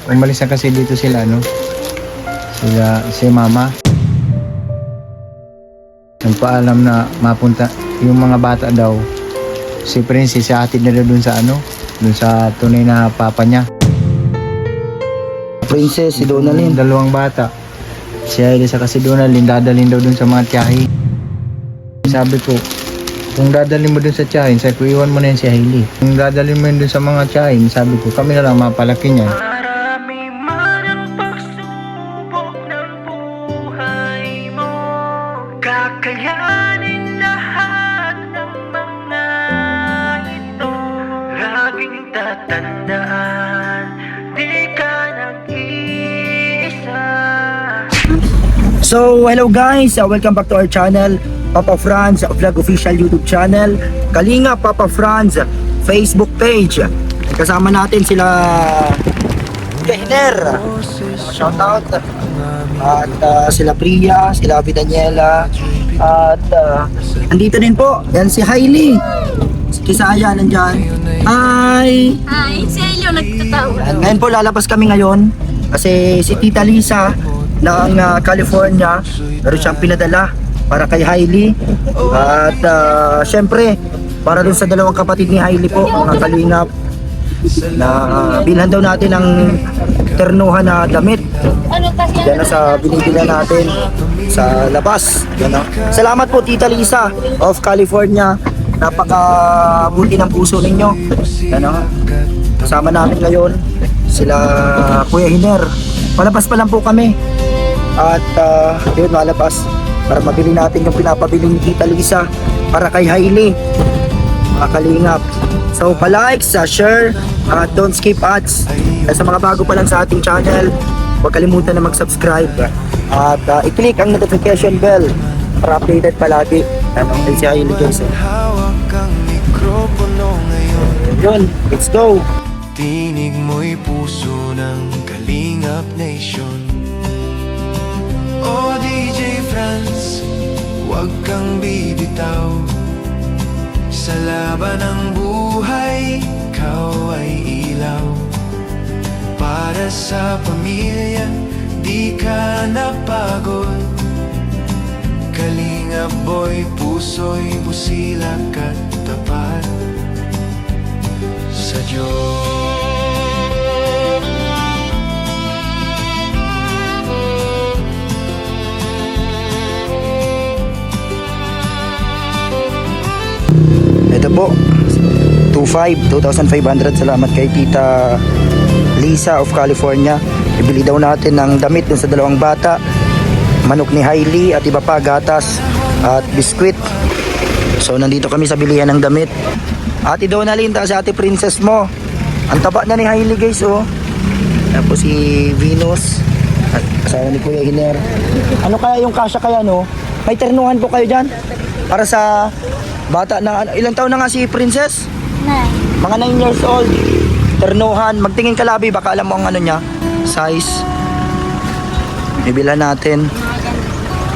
Umalis na kasi dito sila, no? Si mama. Nagpaalam na mapunta yung mga bata daw. Si Princess hatid na doon sa doon sa tunay na papa niya. Princess, si Donalyn. Dalawang bata. Si Hailey saka si Donalyn dadalhin daw doon sa mga tiyahin. Sabi ko, kung dadalhin mo doon sa tiyahin, sabi ko iwan mo na yan si Hailey. Kung dadalhin mo yun doon sa mga tiyahin, sabi ko kami na lang mapalaki niyan. Kakayanin lahat ng mga ito. Laging tatandaan, di ka nag-iisa. So, hello guys, welcome back to our channel, Papa Franz Vlog Official YouTube channel, Kalinga Papa Franz Facebook page. Kasama natin sila Hiner, shoutout, at sila Priya, sila Avi Daniela, at andito din po, yan si Hailey, si Kisaya nandyan. Hi! Hi, si Elio nagtatawa. Ngayon po lalabas kami ngayon kasi si Tita Lisa ng California, pero siyang pinadala para kay Hailey at syempre para dun sa dalawang kapatid ni Hailey po, mga kalingap, na bilhan daw natin ng ternuhan na damit. Yan na sa binibilan natin sa labas. Yan na. Salamat po Tita Lisa of California, napakabuti ng puso ninyo. Yan na. Kasama namin ngayon sila Kuya Hiner. Malabas pa lang po kami at yun, malabas para mabili natin yung pinapabili ni Tita Lisa para kay Hailey, mga kalingap. So pa-like, share, don't skip ads. Sa mga bago pa lang sa ating channel, huwag kalimutan na mag-subscribe at i-click ang notification bell para updated palagi. Anong si Hailey guys. Hawak ang mikropono ngayon. Yun, let's go. Tinig mo'y puso ng Kalingap Nation. O DJ Franz, huwag kang bibitaw. Sa laban ng buhay, ikaw ay ilaw. Para sa pamilya, di ka napagod. Kalingap boy, puso'y busilak at tapat sa Diyos. Ito po, 2,500. Salamat kay Tita Lisa of California. Ibili daw natin ng damit dun sa dalawang bata, manok ni Hailey at iba pa, gatas at biskwit. So nandito kami sa bilihan ng damit. Ate Donalyn, si Ate Princess mo, ang taba na ni Hailey guys, oh. Tapos si Venus at asawa ni Kuya Hiner. Ano kaya yung kasya kaya, no? May ternuhan po kayo dyan para sa bata na ilang taon na nga si Princess? 9. Mga 9 years old. Ternuhan, magtingin ka labi, baka alam mo ang niya, size. Bibilhan natin.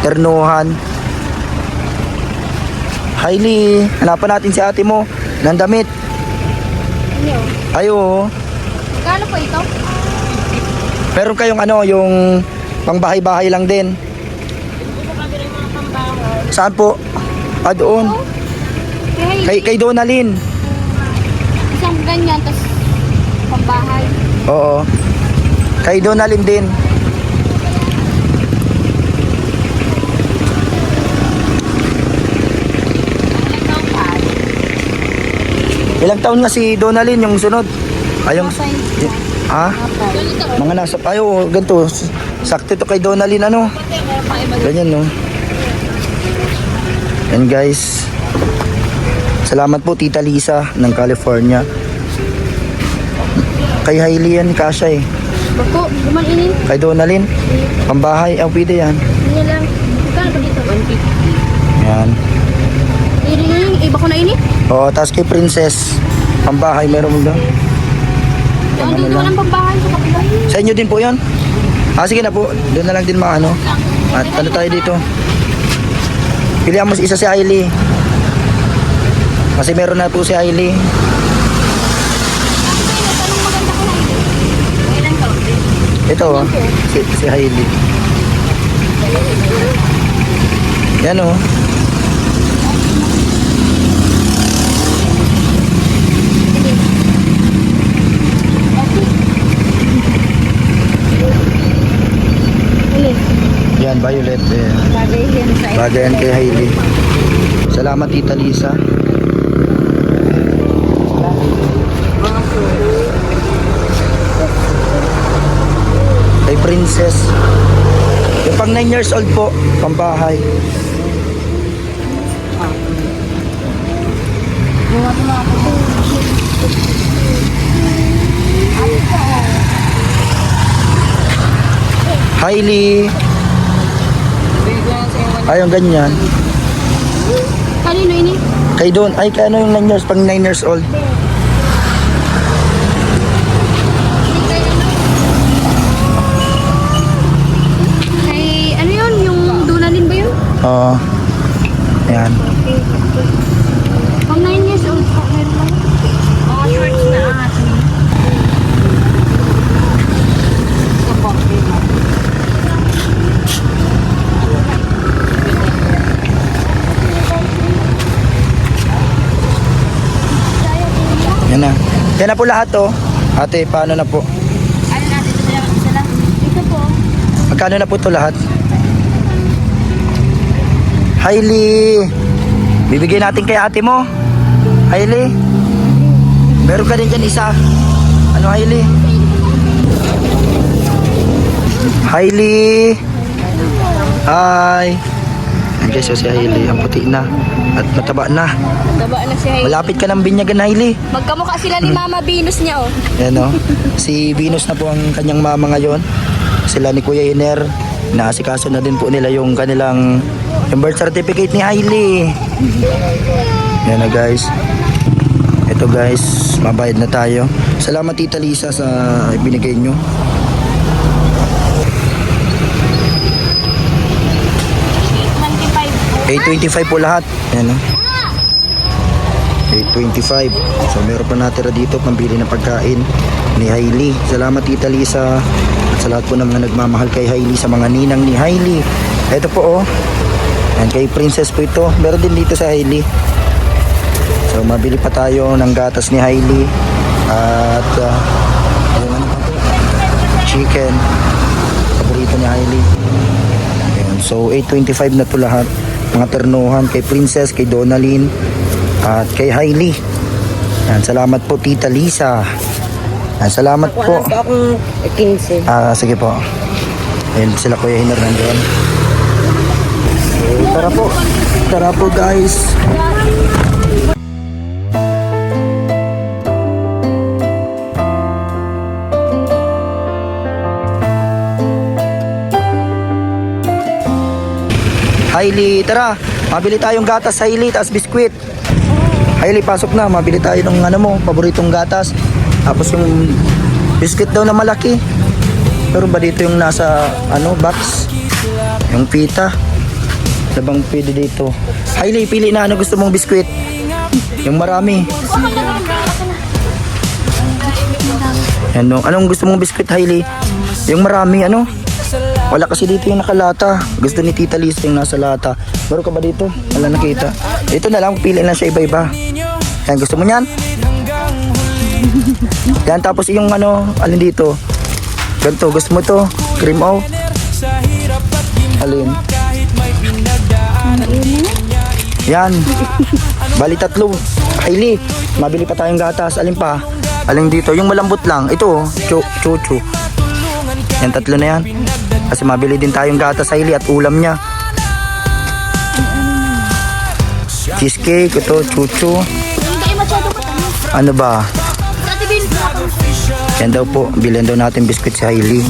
Ternuhan. Hailey, hanapan natin si ate mo ng damit. Ayo. Kano po ito? Meron kayong yung pangbahay-bahay lang din. Saan po? Doon. Kay Donalyn. Isang ganyan, tapos pambahay. Oo. Kay Donalyn din. Ilang taon nga si Donalyn yung sunod? Ayong ha? Mga nasa ayo ganito. Sakto to kay Donalyn Ganyan no. And guys, salamat po Tita Lisa ng California. Kay Hailey yan, kasya eh. Bako, gumanin. Kay Donalyn, pambahay, pwede yan. Hindi lang. Kano ba dito? 150. Yan. Iba ko na ini? Oo, tapos kay Princess, pambahay, meron mo doon. Yung dito walang pambahay sa kapila. Sa inyo din po yun? Sige na po, doon na lang din mga At ano tayo dito? Pilihan mo isa si Hailey. Kasi meron na po si Hailey. Tanong maganda ko na ini. Ilan to? Ito, oh. Si Hailey. Yan, oh. Yan, violet. Bagay yan sa Bagay yan kay Hailey. Salamat, Tita Lisa. Kay Princess. Yung pang 9 years old po, pambahay. Hailey. Ay, yung ganyan. Kanino ini? Kay doon, ay kay ano yung 9 years, pang 9 years old. Kay ano yun? Yung Dunalin ba yun? Oo. Ayan. Pang 9 years old po. Meron lang. Mga shorts na angat. Yan na. Yan na po lahat to. Ate, paano na po? Ano natin ito lang isa lang? Ito po. Magkano na po to lahat? Hailey. Bibigyan natin kay ate mo. Hailey. Meron ka din dyan isa. Ano, Hailey? Hailey. Hi. Ayan guys, so si Hailey. Ang puti na. At mataba na. Taba na si Hailey. Malapit ka ng binyagan, Hailey. Magkamukha sila ni Mama Venus niya oh. Yan o. Si Venus na po ang kanyang mama ngayon. Sila ni Kuya Iner. Naasikaso na din po nila yung kanilang yung birth certificate ni Hailey. Yan na guys. Ito guys, mabayad na tayo. Salamat Tita Lisa sa binigay nyo. $8.25 po lahat. Yan o. $8.25. So meron pa natira dito pambili ng pagkain ni Hailey. Salamat Tita Lisa at sa lahat po ng mga nagmamahal kay Hailey, sa mga ninang ni Hailey. Ito po oh. Yan kay Princess po ito. Meron din dito sa Hailey. So mabili pa tayo ng gatas ni Hailey at yung ano pa po? Chicken. Paborito ni Hailey. Ayan. So $8.25 na to lahat. Mga ternuhan kay Princess, kay Donalyn at kay Hailey. Yan, salamat po Tita Lisa. Yan, salamat po. Akong 15. Sige po. Ayun sila Kuya Hiner nandiyan. Okay, tara po. Tara po guys. Hailey, tara. Mabili tayong gatas, Hailey, tapos biskwit. Hailey, pasok na. Mabili tayo ng ano mo, paboritong gatas. Tapos yung biskwit daw na malaki. Pero ba dito yung nasa ano, box? Yung pita. Ano bang pwede dito? Hailey, pili na ano gusto mong biskwit. Yung marami. Ano, anong gusto mong biskwit, Hailey? Yung marami, ano? Wala kasi dito yung nakalata. Gusto ni Tita Lisa yung nasa lata. Meron ka ba dito? Wala nakita. Ito na lang, pili lang siya iba-iba. Yan, gusto mo yan? Yan, tapos yung ano, alin dito? Ganito, gusto mo to? Cream o? Alin? Yan. Bali tatlo. Hailey, mabili pa tayong gatas. Alin pa? Alin dito? Yung malambot lang. Ito, chuchu. Yan, tatlo na yan. Kasi mabili din tayong gatas, Hailey, at ulam niya. Cheesecake, ito, chuchu. Ano ba? Yan daw po, bilhin daw natin biscuit si Hailey.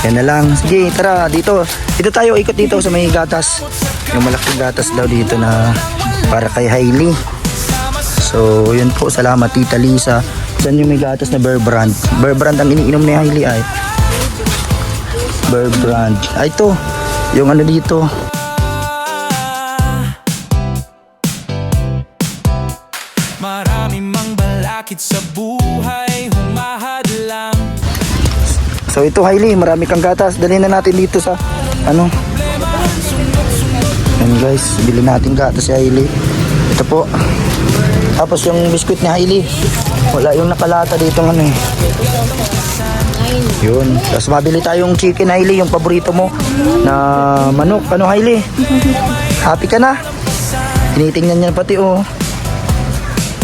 Yan na lang. Sige, tara, dito. Dito tayo, ikot dito sa may gatas. Yung malaking gatas daw dito na para kay Hailey. So, yun po, salamat Tita Lisa. Saan yung may gatas na Bear Brand? Bear Brand ang iniinom ni Hailey ay. Bear Brand. Ay, ito. Yung ano dito. Marami mang balakid sa buhay, humahad lang. So ito Hailey, marami kang gatas. Dalhin na natin dito sa ano. Yan guys, bili natin gatas si Hailey. Ito po. Tapos yung biskuit ni Hailey. Wala yung nakalata dito ano eh. Yun. Tapos mabili tayong chicken Hailey, yung paborito mo na manok. Ano Hailey? Happy ka na? Tinitingnan niya pati oh.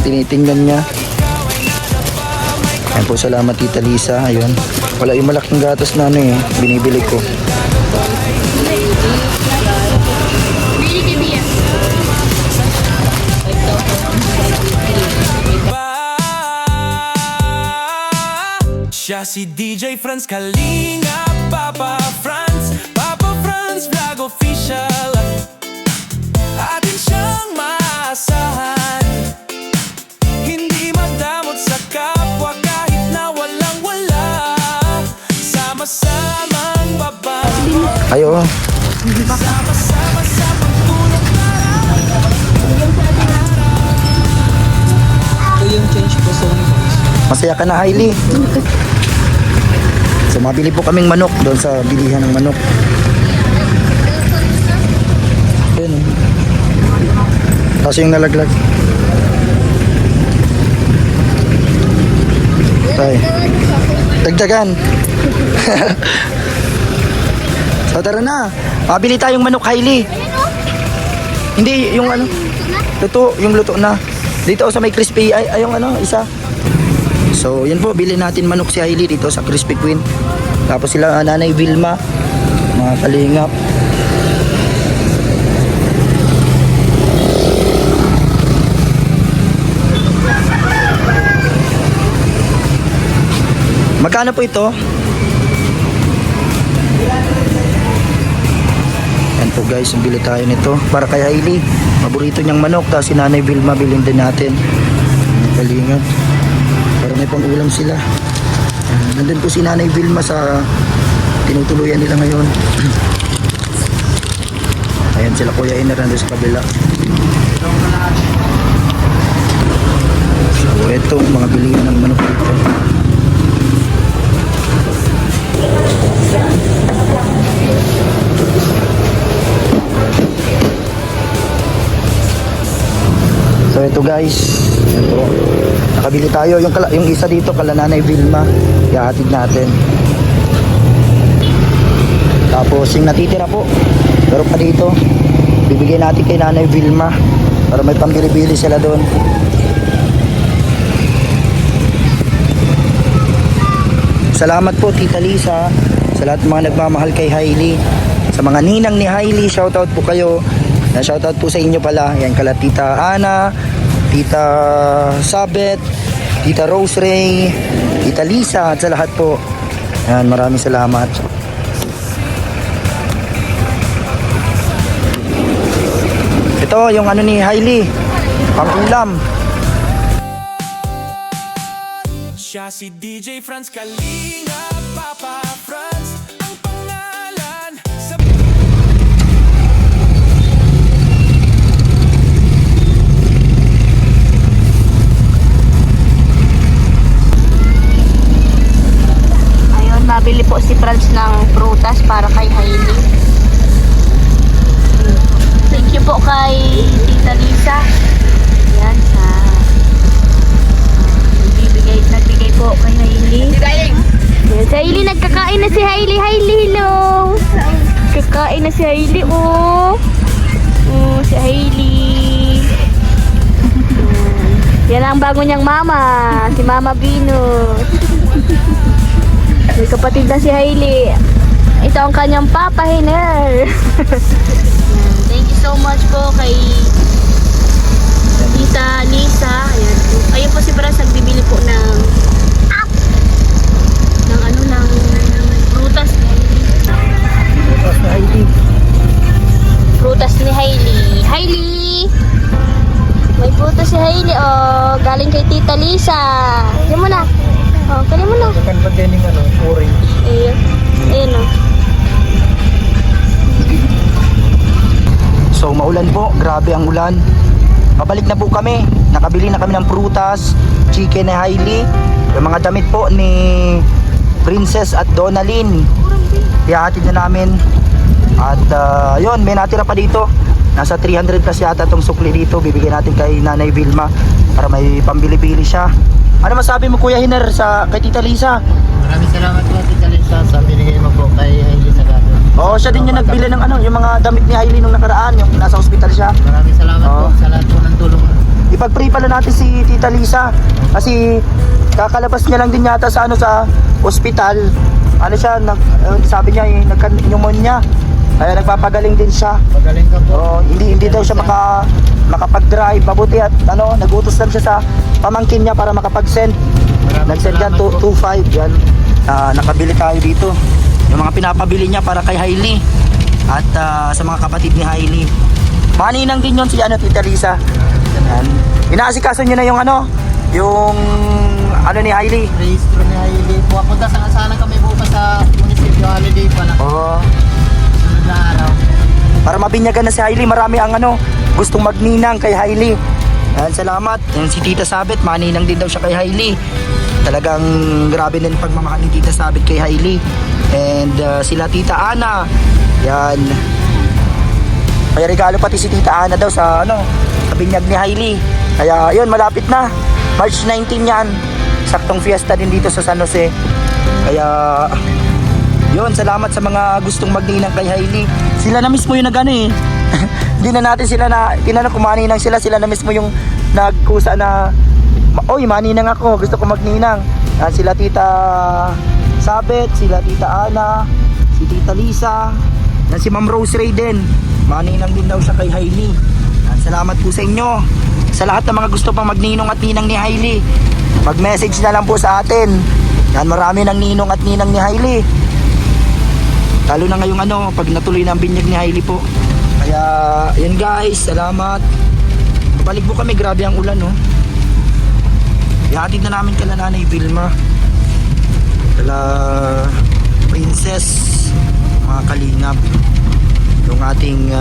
Tinitingnan niya. Ayan po, salamat Tita Lisa. Ayun. Wala yung malaking gatas na ano eh. Binibili ko. Siya si DJ Franz Kalinga, Papa Franz Vlog Official. Atin siyang maasahan, hindi madamot sa kapwa kahit na walang-wala. Sama-samang baba, Ayo. sama-sama sa pagtulong Masaya ka na Hailey? So mabili po kaming manok doon sa bilihan ng manok. Ayun oh. Tapos yung nalaglag. Tay. Dagdagan. So tara na. Mabili tayong manok Hailey. Hindi yung ano. Luto, yung luto na. Dito sa may crispy ay yung ano, isa. So, yan po, bilhin natin manok si Hailey dito sa Crispy Queen. Tapos sila Nanay Vilma, mga kalingap. Magkano po ito? Yan po guys, bili tayo nito para kay Hailey. Paborito niyang manok, tapos si Nanay Vilma bilhin din natin. Mga kalingap. Para may pang-ulam sila. Nandun po si Nanay Vilma sa tinutuluyan nila ngayon. Ayan sila Kuya Iner nandun sa kabila. So ito, mga bilihan ng manok dito. So ito guys, ito. Nakabili tayo yung isa dito kala Nanay Vilma, ihahatid natin. Tapos yung natitira po, pero pa dito bibigyan natin kay Nanay Vilma para may pambili-bili sila doon. Salamat po Tita Lisa sa lahat ng mga nagmamahal kay Hailey. Sa mga ninang ni Hailey, shoutout po kayo. Shoutout po sa inyo pala. Yan kala Tita Ana, Tita Sabet, Tita Rose Ray, Tita Lisa at sa lahat po. Yan, maraming salamat. Ito yung ano ni Hailey, pang-ulam. siya si DJ Franz Kalinga, Papa Franz ang pangalan sa... Ayun, mabili po si Franz ng prutas para kay Hailey. Thank you po kay Tita Lisa. Yan, nagbigay po kay Hailey. Yan, si Hailey, nagkakain na si Hailey. Hailey, hello! Kakain na si Hailey, oh. Oh, si Hailey. Yan ang bago niyang mama, si Mama Venus. May kapatid na si Hailey. Ito ang kanyang papa, Hiner. Thank you so much po kay Tita Lisa. Ayan po. Ayun po si Franz nagbibili po ng prutas. Prutas ni Hailey. Prutas ni Hailey. Hailey! May prutas si Hailey, oh. Galing kay Tita Lisa. Kaya mo na. Oh, kaya mo na. Kan ba din yung orange? Ayun. Ayun, oh. So maulan po, grabe ang ulan. Pabalik na po kami. Nakabili na kami ng prutas, chicken ni Hailey, yung mga damit po ni Princess at Donalyn. Ihahatid na namin. At yun, may natira pa dito. Nasa 300 plus yata itong sukli dito. Bibigyan natin kay Nanay Vilma para may pambili-bili siya. Ano masabi mo Kuya Hiner kay Tita Lisa? Maraming salamat po Tita Lisa sa binigay mo po kay Hailey sa gato. Oo, siya din yung nagbili ng yung mga damit ni Hailey nung nakaraan, yung nasa ospital siya. Maraming salamat po sa lahat po ng tulong. Ipag-pray pala natin si Tita Lisa kasi kakalabas niya lang din yata sa sa ospital. Ano siya, sabi niya nagka-pneumonia. Kaya nagpapagaling din siya. Pagaling ka po. Oo, hindi daw siya makapag-drive. Mabuti at nagutos lang siya sa pamangkin niya para makapag-send. Nag-send yan 2.5 yan. Nakabili tayo dito. Yung mga pinapabili niya para kay Hailey at sa mga kapatid ni Hailey. Maninang din yun si Tita Lisa. Yan. Inaasikaso niyo na yung ni Hailey. Registro ni Hailey po. Punta sana kami bukas sa munisipyo holiday pala. Oo. Sunod na araw. Para mabinyagan na si Hailey, marami ang gustong magninang kay Hailey. Yan, salamat. Yan si Tita Sabet, maninang din daw siya kay Hailey. Talagang grabe din pagmamahal ni Tita Sabet kay Hailey. And sila Tita Ana. Yan. May regalo pati si Tita Ana daw sa binyag ni Hailey. Kaya yun, malapit na. March 19 yan. Saktong fiesta din dito sa San Jose. Kaya yun, salamat sa mga gustong magninang kay Hailey. Sila na mismo yung Hindi na natin sila tinanong kung maninang sila. Sila na mismo yung nagkusa na, oy, maninang ako, gusto ko magninang. Yan, sila Tita Sabet, sila Tita Ana, si Tita Lisa, yan si Ma'am Rose Ray din. Maninang din daw siya kay Hailey. Yan, salamat po sa inyo. Sa lahat ng mga gusto pang magninong at ninang ni Hailey, mag-message na lang po sa atin. Yan, marami ng ninong at ninang ni Hailey. Lalo na ngayong pag natuloy na ang binyag ni Hailey po. Kaya, yan guys, salamat. Balik po kami, grabe ang ulan, no? Ihatid na namin kala Nanay Vilma, kala Princess, mga kalingap. Yung ating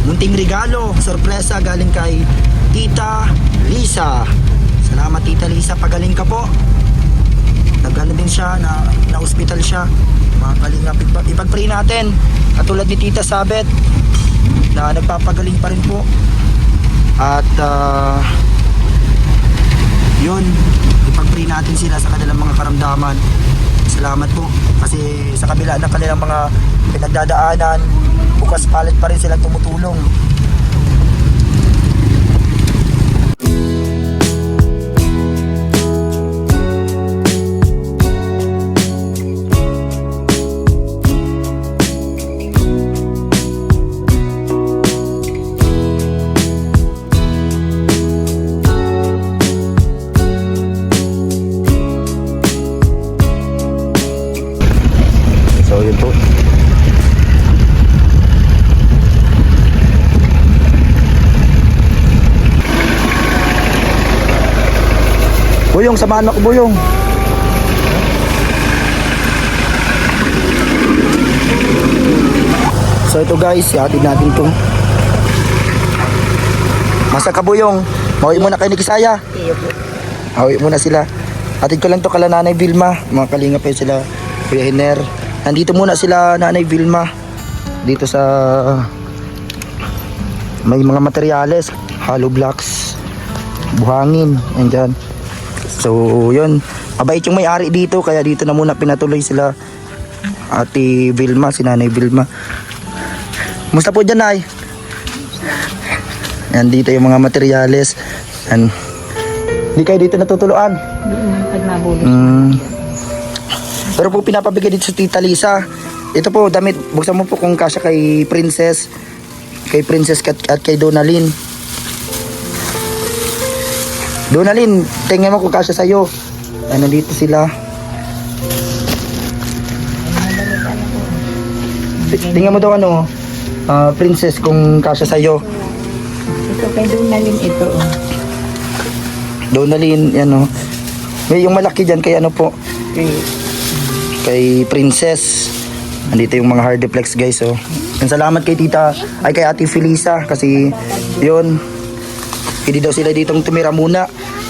munting regalo, sorpresa galing kay Tita Lisa. Salamat Tita Lisa, pagaling ka po. Nagano din siya, na hospital siya. Mga kalingap, ipag-pray natin. Katulad ni Tita Sabet na nagpapagaling pa rin po. At yun, ipag-pray natin sila sa kanilang mga karamdaman. Salamat po kasi sa kabila ng kanilang mga pinagdadaanan, bukas palit pa rin silang tumutulong. So yun po. Buyong, samahan mo ko Buyong. So ito guys, ihatid natin to. Masa ka Buyong? Mawi muna kayo ni Kisaya. Mawi muna sila. Hatid ko lang to kala Nanay Vilma. Mga kalinga pa yun sila Kuya Hiner. Nandito muna sila Nanay Vilma. Dito sa may mga materyales, hollow blocks, buhangin, andyan. So yun, mabait yung may-ari dito, kaya dito na muna pinatuloy sila Ate Vilma, si Nanay Vilma. Musta po dyan, Nay? Yan, dito yung mga materyales. Yan. Hindi kayo dito natutuluan? Pag nabulot. Pero po pinapabigay dito sa Tita Lisa. Ito po, damit. Buksan mo po kung kasya kay Princess. Kay Princess at kay Donalyn. Donalyn, tingnan mo kung kasya sa'yo. Ay, nandito sila. Tingnan mo daw Princess, kung kasya sa'yo. Ito kay Donalyn ito. Donalyn, yan May yung malaki dyan kay po. Kay Princess. Andito yung mga hardiplex guys. And salamat kay kay Ate Felisa kasi yun. Hindi daw sila ditong tumira muna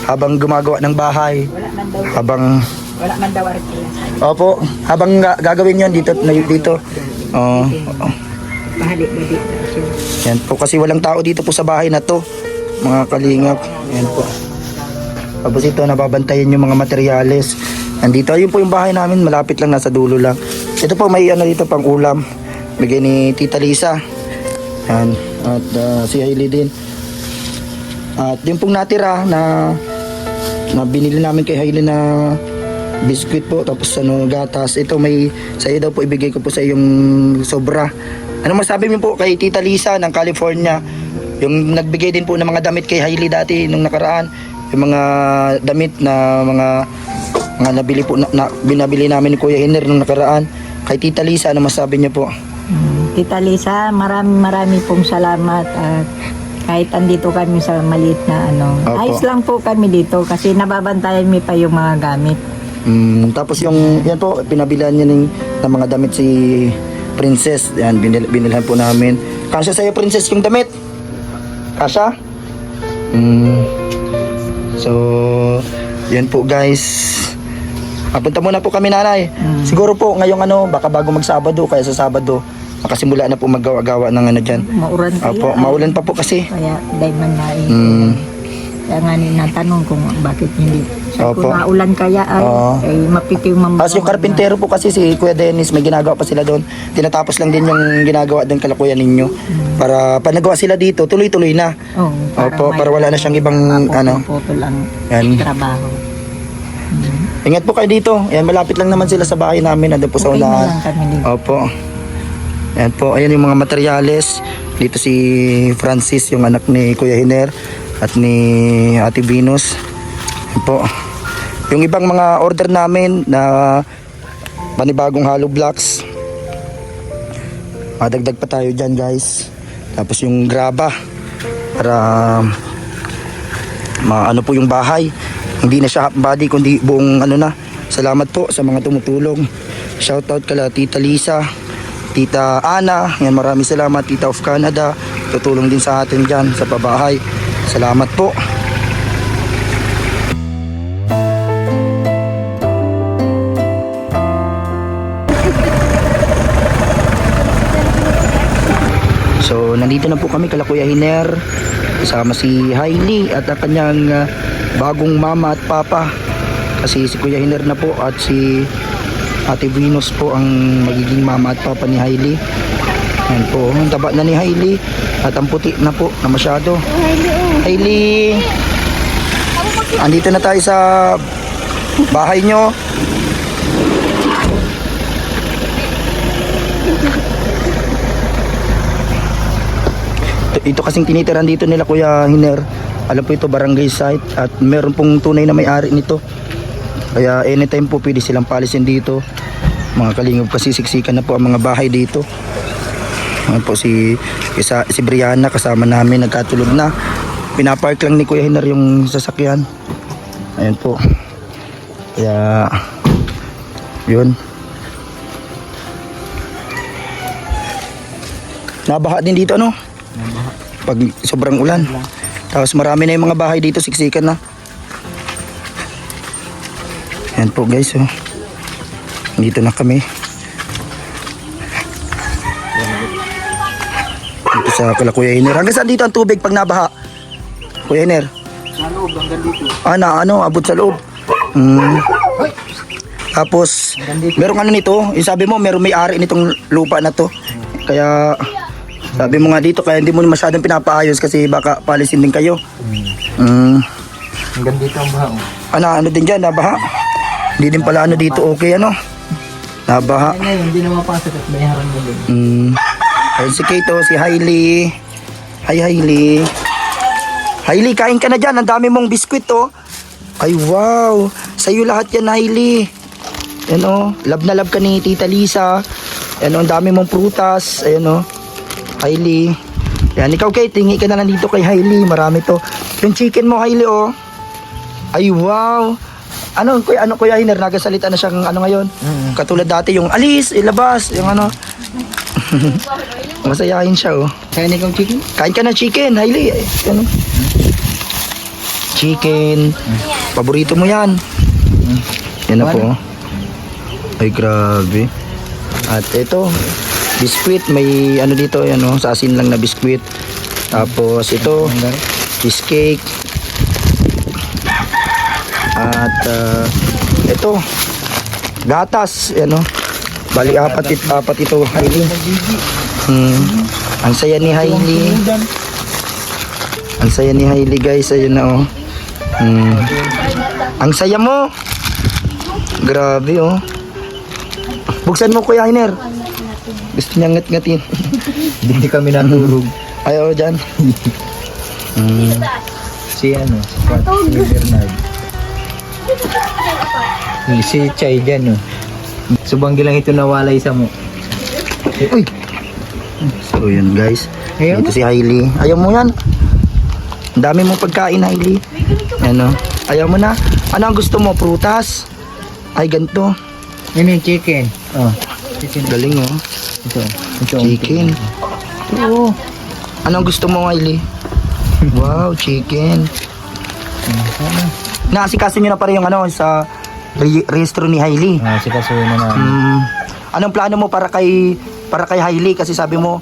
habang gumagawa ng bahay. Wala man daw. Habang Wala man daw arkila. Opo, habang gagawin yon dito, dito. Yan po, kasi walang tao dito po sa bahay na to, mga kalingap. Yan po. Tapos ito, nababantayan yung mga materyales. Nandito, ayun po yung bahay namin, malapit lang, nasa dulo lang. Ito po, may ano dito pang ulam. Bigay ni Tita Lisa. Yan. At si Hailey din. At yung pong natira na binili namin kay Hailey na biscuit po, tapos gatas. Ito may, sa iyo daw po ibigay ko po sa yung sobra. Ano masabi mo po kay Tita Lisa ng California? Yung nagbigay din po ng mga damit kay Hailey dati nung nakaraan. Yung mga damit na mga nabili po binabili namin ni Kuya Hiner nung nakaraan. Kay Tita Lisa, ano masabi niyo po? Tita Lisa, marami pong salamat at kahit andito kami sa maliit na Opo. ayos lang po kami dito kasi nababantayan mi pa yung mga gamit. Tapos yung yan po, pinabilan niya ng mga damit si Princess. Yan, binilhan po namin. Kasya sa'yo, Princess, yung damit? Kasya? So, yan po guys. Punta muna po kami, nanay. Siguro po ngayong baka bago magsabado, kaya sa Sabado makasimula na po maggawa-gawa ng dyan. Mauran kaya. Opo, maulan pa po kasi. Kaya dahil man na kaya nga natanong kung bakit hindi. Sa Opo. kung maulan kaya ay mapitiw Tapos yung karpintero po kasi si Kuya Dennis, may ginagawa pa sila doon. Tinatapos lang din yung ginagawa doon kala Kuya ninyo. Para pag nagawa sila dito, tuloy-tuloy na. Opo, para wala na siyang ibang Putol ang Yan. trabaho. Ingat po kayo dito. Yan, malapit lang naman sila sa bahay namin. Nandun po sa Okay na unahan. lang kami dito. Opo. Yan po. Ayan yung mga materyales. Dito si Francis, yung anak ni Kuya Hiner. At ni Ate Venus. Yan po. Yung ibang mga order namin na panibagong hollow blocks. Madagdag pa tayo dyan, guys. Tapos yung graba. Para maano po yung bahay. Hindi na siya half body kundi buong na. Salamat po sa mga tumutulong. Shoutout kala Tita Lisa, Tita Ana, yan, maraming salamat. Tita of Canada, tutulong din sa atin dyan sa pabahay. Salamat po. So nandito na po kami kala Kuya Hiner, kasama si Hailey at ang kanyang bagong mama at papa. Kasi si Kuya Hiner na po at si Ate Venus po ang magiging mama at papa ni Hailey. Yan po, ang taba na ni Hailey at ang puti na po na masyado. Hailey, andito na tayo sa bahay nyo. Ito kasing tinitiran dito nila Kuya Hiner. Alam po ito, barangay site at meron pong tunay na may-ari nito. Kaya anytime po pwede silang palisin dito. Mga kalingap kasi siksikan na po ang mga bahay dito. Ayan po si Brianna kasama namin, nagkatulog na. Pinapark lang ni Kuya Hiner yung sasakyan. Ayan po. Kaya yun. Nabaha din dito pag sobrang ulan. Tapos marami na yung mga bahay dito, siksikan na. Ayan po guys, dito na kami. Dito sa kala Kuya Hiner. Hanggang saan dito ang tubig pag nabaha? Kuya Hiner? Sa loob, hanggang dito. Abot sa loob. Tapos, merong nito, yung sabi mo, merong may-ari nitong lupa na to. Kaya, sabi mo nga dito, kaya hindi mo masyadong pinapaayos kasi baka palisin din kayo. Hanggang dito ang baha. Ano din dyan, nabaha? Hindi din pala dito okay, nabaha. Ngayon, hindi na mapasok at may harang mo din. Ayun si Kato, si Hailey. Hi Hailey. Hailey, kain ka na dyan, ang dami mong biskwit Ay wow, sa'yo lahat yan Hailey. Yan love na love ka ni Tita Lisa. Yan ang dami mong prutas. Ayan Hailey. Yan, ikaw Kate, tingi ka na lang dito kay Hailey. Marami to. Yung chicken mo Hailey Ay wow. Kuya Hiner, nagasalita na siyang ngayon. Katulad dati yung alis, ilabas, yung Masayahin siya Kain ikaw chicken? Kain ka na chicken, Hailey. Chicken. Paborito mo yan. Yan na po. Ay, grabe. At ito, biskwit. May ano dito, yan o, sa asin lang na biskwit. Tapos ito, cheesecake. At ito, gatas. Yan o. Bali, apat ito, Hailey. Ang saya ni Hailey. Ang saya ni Hailey, guys. Ayun na o. Ang saya mo. Grabe oh. Buksan mo, Kuya Hiner. Gusto niya ngat-ngatin. Hindi kami natulog. Ayaw dyan. Si Bernard. Si Chay dyan oh. Subanggi lang ito nawalay sa mo. Uy. So yun guys. Ayaw Ito si Hailey. Ayaw mo yan. Ang dami mong pagkain, Hailey. Ano? Ayaw mo na. Ano ang gusto mo? Prutas? Ay, ganito. Yun yung chicken. Oh, chicken. Galing oh. Ito. Chicken. Oo. Ano ang gusto mo, Hailey? Wow, chicken. Naasikaso nyo na pare yung ano sa rehistro ni Hailey. Si Kasuyo na namin. Anong plano mo para kay Hailey? Kasi sabi mo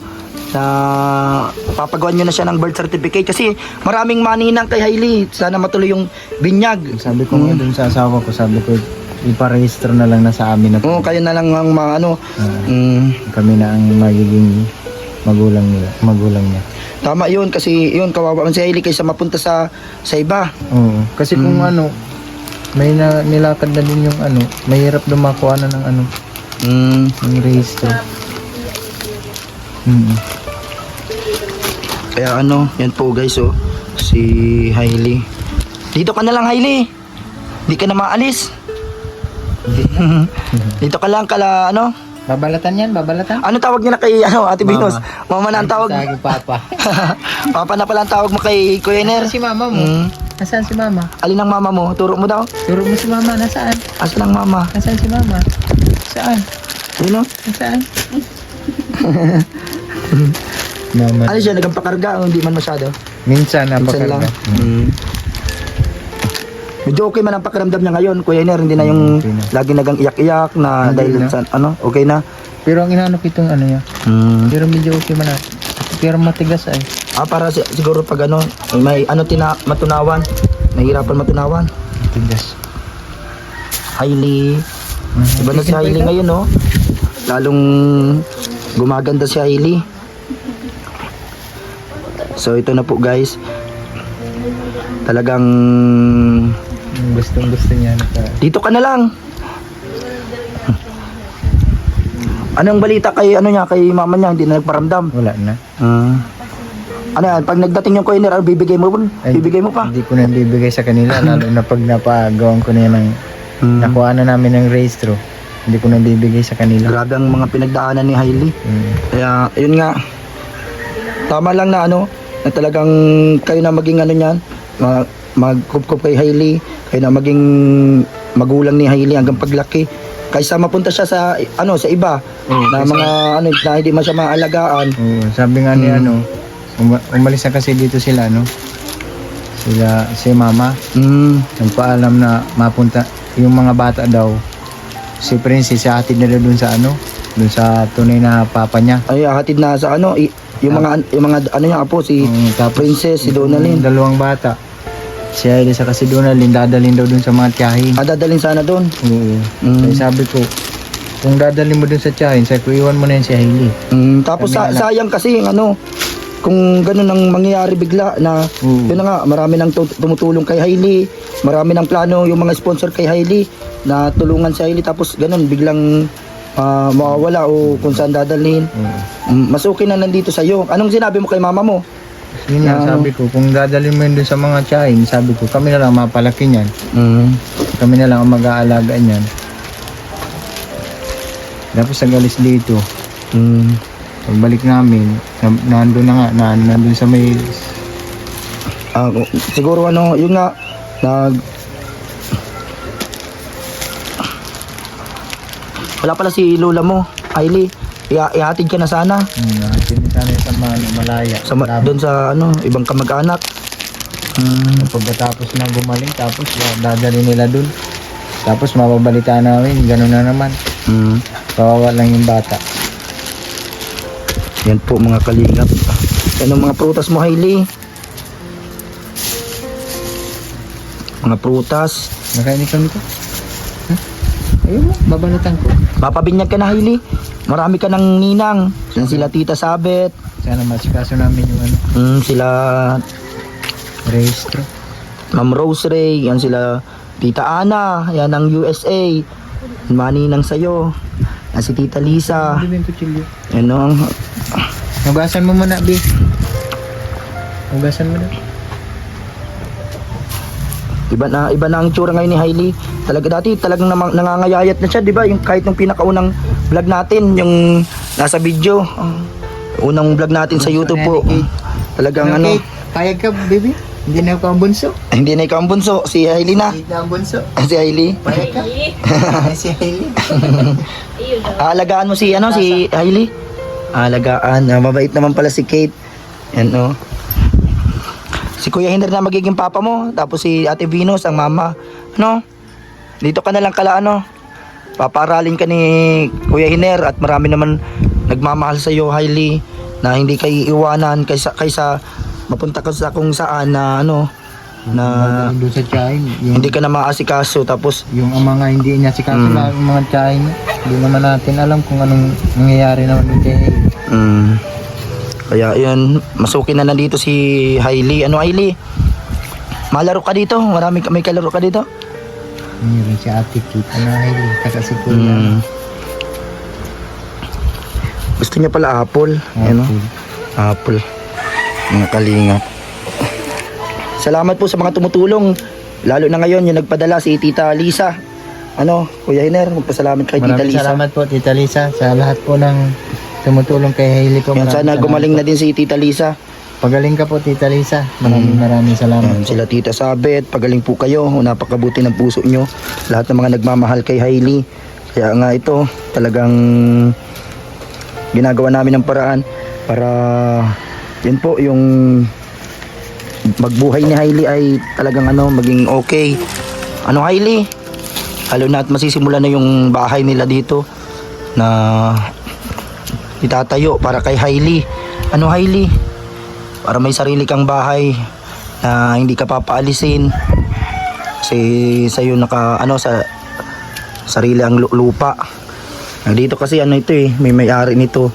na papagawan nyo na siya ng birth certificate kasi maraming maninang kay Hailey. Sana matuloy yung binyag. Sabi ko nga dun sa asawa ko, sabi ko iparehistro na lang na sa amin. Oo, kayo na lang ang mga ano. Kami na ang magiging magulang niya. Tama yun kasi yun kawawa man si Hailey kaysa mapunta sa iba. Oo. Kasi kung may nilakad na din yung mahirap dumakuha na ng ng rehistro. Kaya yan po guys oh, si Hailey. Dito ka na lang, Hailey. Di ka na maalis. Dito ka lang Babalatan yan, babalatan. Ano tawag niya na kay Ate Venus? Mama na ang tawag. Sa akin, Papa. Papa na pala ang tawag mo kay Kuya Iner. Nasaan si mama mo? Nasaan si mama? Alin ang mama mo? Turo mo daw. Turo mo si mama, nasaan? Asan ang mama? Nasaan si mama? Saan? Sino? Nasaan? Mama. Ano siya? Nagampakarga o hindi man masyado? Minsan Minsan lang. napakarga. Medyo okay man ang pakiramdam niya ngayon, Kuya Iner. Hindi na yung okay na. lagi nagang iyak-iyak na Hindi dahil na. sa okay na. Pero ang inanok itong niya. Pero medyo okay man na. Pero matigas ay. Para siguro pag may matunawan. Mahirapan matunawan. Matigas. Hailey. Iba na si Hailey ngayon, no? Lalong gumaganda si Hailey. So ito na po guys. Talagang Gustong gusto niya. dito ka na lang. Anong balita kay kay mama niya, hindi na nagparamdam? Wala na. Ano yan, pag nagdating yung coiner, bibigay mo pa? Hindi ko na bibigay sa kanila. Lalo na pag napagawan ko na yan ng nakuha na namin ng rehistro. Hindi ko na bibigay sa kanila. Grabe ang mga pinagdaanan ni Hailey. Kaya, yun nga. Tama lang na na talagang kayo na maging niyan, magkup-kup kay Hailey, kayo na maging magulang ni Hailey hanggang paglaki. Kaysa mapunta siya sa sa iba na mga na hindi man siya maalagaan. Oo, sabi nga ni umalis na kasi dito sila si mama. Nagpaalam na mapunta yung mga bata daw. Si Princess hatid na doon sa doon sa tunay na papa niya. Ay, hatid na sa yung mga niya apo si Tapos, Princess, si Donalyn. Dalawang bata. Si Hailey saka si Donalyn dadalhin daw doon sa mga tiyahin. Dadalhin sana doon. Oo. Kaya sabi ko, kung dadalhin mo doon sa tiyahin, sabi ko iwan mo na yan si Hailey. Tapos sayang kasi yung kung ganun ang mangyayari bigla na yun na nga, marami nang tumutulong kay Hailey, marami nang plano yung mga sponsor kay Hailey na tulungan si Hailey, tapos ganun biglang mawawala o kung saan dadalhin. Mas okay na nandito sa iyo. Anong sinabi mo kay mama mo? Yun nga, sabi ko, kung dadalhin mo yun doon sa mga tiyahin, sabi ko, kami na lang mapalaki niyan. Kami na lang ang mag-aalaga niyan. Tapos nag-alis dito. Pagbalik namin, nandun na nga, nandun sa may... Siguro yun nga, wala pala si lola mo, Hailey. Ihatid ka na sana. Ihatid na sana sa malaya. Doon sa ibang kamag-anak. Pagkatapos na gumaling, tapos dadalhin nila doon. Tapos mababalita namin, gano'n na naman. Kawawa lang yung bata. Yan po mga kalingap. Yan ang mga prutas mo, Hailey. Mga prutas. Nakain ikaw nito? Ayun mo, babalutan ko. Papabinyag ka na, Hailey. Marami ka ng ninang. Yan sila Tita Sabet. Sana masikaso namin yung ano, Sila rehistro. Ma'am Rose Ray. Yan sila Tita Ana. Yan ang USA. Maninang sa'yo. Yan si Tita Lisa. Hindi ba yung kutsilyo? Yan o. Hugasan mo muna, B. Hugasan mo na. Iba na ang tsura ngayon ni Hailey. Talaga dati talagang nangangayayat na siya, 'di ba? Yung kahit nung pinakaunang vlog natin, yung nasa video, unang vlog natin sa YouTube po. Talagang ano, Kate, payag ka, baby? Hindi na ako ang bunso. hindi na ikaw ang bunso, si Hailey na. Hindi na ang bunso. Si Hailey. Payag ka? Si Hailey. Aalagaan mo si si Hailey. Aalagaan, mabait naman pala si Kate. Yan oh. Si Kuya Hinder na magiging papa mo, tapos si Ate Venus ang mama. Ano? Dito ka na lang kala paparalin ka ni Kuya Hiner at marami naman nagmamahal sa iyo, Hailey, na hindi kayo iiwanan kaysa mapunta ka sa kung saan na na Doon sa tiyahin. hindi ka na maasikaso, tapos Yung ang mga hindi niya sikaso na yung mga tiyahin. Hindi naman natin alam kung anong nangyayari naman yung tiyahin. Kaya yun, masukin na nandito si Hailey. Ano, Hailey? Malaro ka dito? May kalaro ka dito? Mayroon si Ate Kate na Hailey. Kaka si Kuya. Gusto niya pala apple. Ano? Apple. Mga kalingap. Salamat po sa mga tumutulong. Lalo na ngayon yung nagpadala si Tita Lisa. Kuya Hiner, magpasalamat kay Tita Maraming Lisa. salamat po, Tita Lisa, sa lahat po ng tumutulong kay Hailey po. Yan, sana gumaling na din si Tita Lisa. Pagaling ka po, Tita Lisa. Maraming salamat Yan, po. sila Tita Sabet, pagaling po kayo. Napakabuti ng puso nyo. Lahat ng mga nagmamahal kay Hailey. Kaya nga ito, talagang ginagawa namin ng paraan para yun po, yung magbuhay ni Hailey ay talagang maging okay. Hailey? Lalo na at masisimula na yung bahay nila dito na itatayo para kay Hailey. Hailey? Para may sarili kang bahay na hindi ka papaalisin. Kasi sa'yo sa sarili ang lupa. Dito kasi ito may may-ari nito.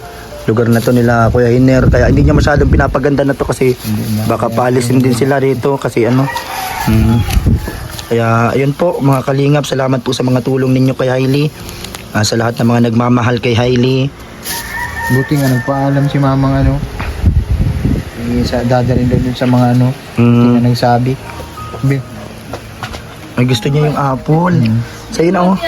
Lugar na to nila Kuya Hiner. Kaya hindi niya masyadong pinapaganda na to kasi baka paalisin din sila dito kasi Kaya ayun po mga kalingap, salamat po sa mga tulong ninyo kay Hailey. Sa lahat ng mga nagmamahal kay Hailey. Buti nga nagpaalam si mamang dadalhin doon sa mga hindi na nagsabi. Ay, gusto niya yung apple. Sa'yo na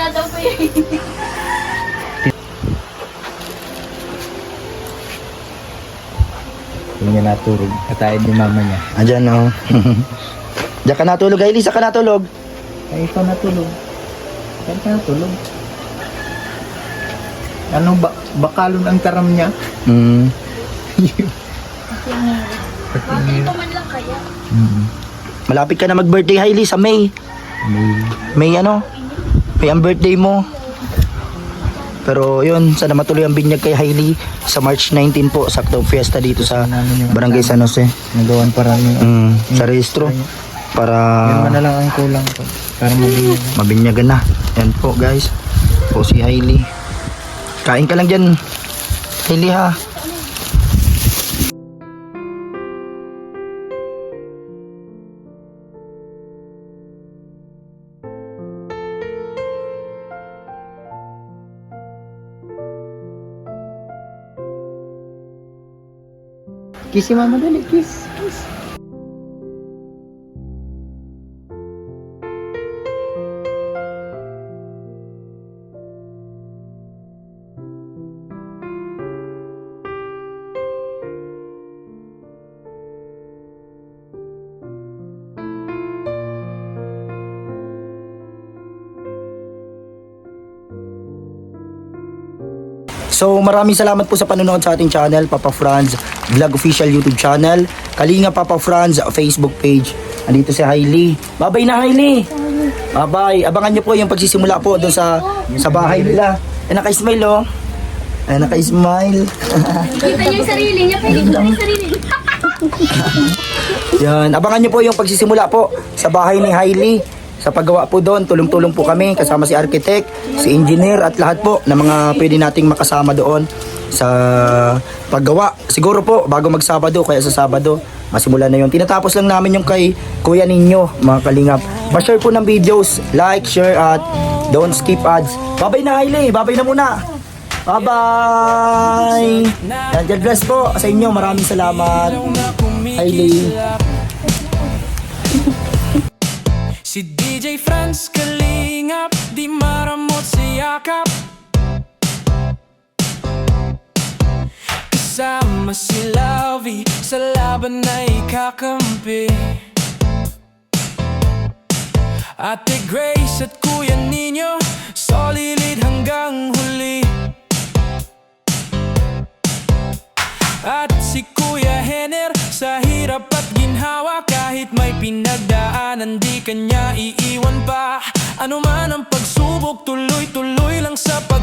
Hindi niya naturog. Katayad ni mama niya. Ayan Diyan ka natulog, Hailey. Saan ka natulog? Ay, ikaw natulog. Saan ka natulog? Bakalon ang taram niya? Bakit man lang kaya? Malapit ka na mag-birthday, Hailey, sa May. May ang birthday mo. Pero yun, sana matuloy ang binyag kay Hailey sa March 19 po, sakto fiesta dito sa Barangay San Jose. Nagawan para Sa rehistro. Para yun na lang ang kulang po. Para mabinyagan na. Yan po guys. Po si Hailey. Kain ka lang dyan, Hailey ha. Kiss si mama dali, kiss. So maraming salamat po sa panonood sa ating channel, Papa Franz Vlog Official YouTube channel, Kalinga Papa Franz Facebook page. Andito si Hailey. Bye-bye na, Hailey. Bye-bye. Abangan nyo po yung pagsisimula po doon sa bahay nila. Ay, naka-smile oh. Ay, naka-smile. Kita niyo yung sarili niya. Pwede ko yung sarili niya. Yan, abangan nyo po yung pagsisimula po sa bahay ni Hailey. Sa paggawa po doon, tulong-tulong po kami kasama si architect, si engineer at lahat po na mga pwede nating makasama doon sa paggawa. Siguro po bago magsabado, kaya sa Sabado masimulan na yun. Tinatapos lang namin yung kay Kuya Ninyo, mga kalingap. Pa-share po ng videos, like, share at don't skip ads. Babay na Hailey, babay na muna. Bye-bye! And God bless po sa inyo. Maraming salamat. Hailey. Si DJ Franz kalingap, di maramot sa yakap. Kasama si Lovey, sa laban na ikakampi. Ate Grace at Kuya Nino, solid hanggang huli. At si Kuya Henner, sa hirap at ginhawa, kahit may pinagdaanan, di kanya iiwan pa. Ano man ang pagsubok, tuloy-tuloy lang sa pag